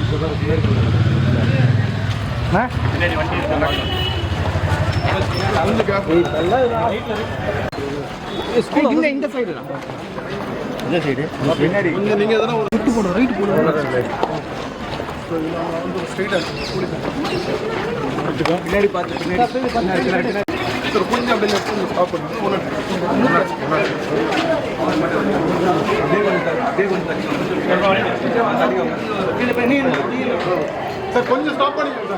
பின்னாடி வண்டி இந்த சைடு இந்த சைடு பின்னாடி நீங்க எதனா ஒரு சுட்டு போடுங்க ரைட் போடுங்க பின்னாடி பார்த்து பின்னாடி கொஞ்சம் அப்படியே ஸ்டாப் பண்ணுங்க சார் கொஞ்சம் ஸ்டாப் பண்ணிடுங்க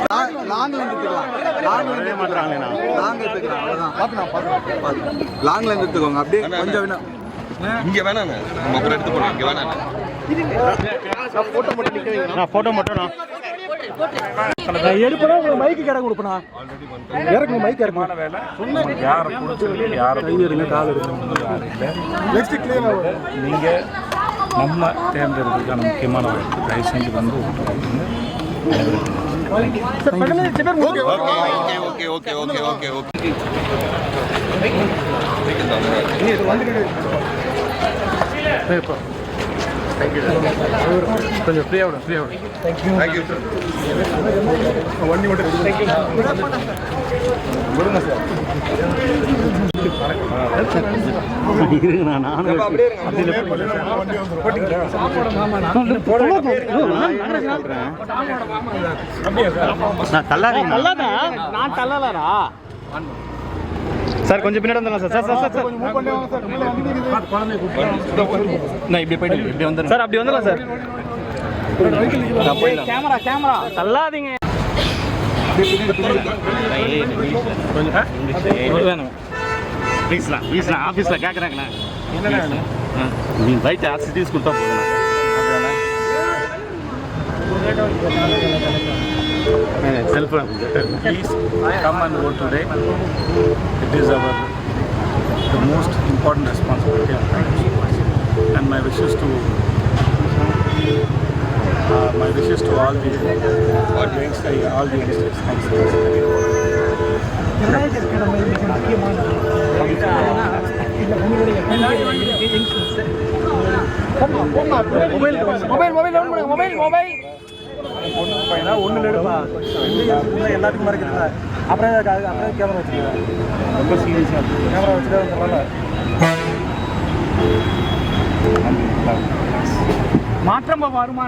சார் லாங்ல எடுத்துக்கலாம் லாங்ல மாட்டறாங்களேனா லாங்ல எடுத்துக்கலாம் அவ்வளவுதான் பாத்து லாங்ல எடுத்துக்கோங்க அப்படியே கொஞ்சம் வேணா இங்க வேணாங்க நம்ம எடுத்து போறோம் இங்க வேணாங்க நான் போட்டோ மட்டும் நிக்க வைங்க நான் போட்டோ மட்டும் நான் எடுப்பறேன் உங்களுக்கு மைக் கேட கொடுப்பனா இறக்குங்க மைக் இறக்குங்க வேலை சொன்ன யார புடிச்சு யார கை எடுங்க கால் எடுங்க யார் இல்ல நெக்ஸ்ட் கிளியர் ஆகும் நீங்க நம்ம தேர்ந்தெடுக்கிறதுக்கான முக்கியமான தயவு செஞ்சு வந்து விட்டுருங்க கொஞ்சம் ஃப்ரீயா விடும் தேங்க்யூ சார் வண்டி மட்டும் விடுங்க சார் சார் கொஞ்சம் பின்னாடி வந்துடலாம் சார் சார் சார் நான் இப்படி போயிட்டு இப்படி வந்துடுறேன் சார் அப்படி வந்துடலாம் சார் கேமரா தள்ளாதீங்க ப்ளீஸ்ண்ணா ஆஃபீஸில் கேட்குறாங்கண்ணா என்னண்ணா நீங்கள் ரைட்டு ஆக்சிட்டிஸ் கொடுத்தா போதுண்ணா cellphone. Please come and vote today. It is the most important responsibility of Prime Minister. And my wishes to all the youngsters. Thanks. Mobile. ஒன்று பையனா ஒன்றில் எடுப்பா எல்லாத்துக்கும் மறைக்கிறதா அப்புறம் கேமரா வச்சுருக்கேன் ரொம்ப சீரியஸாக கேமரா வச்சுட்டு மாற்றம் வருமானம்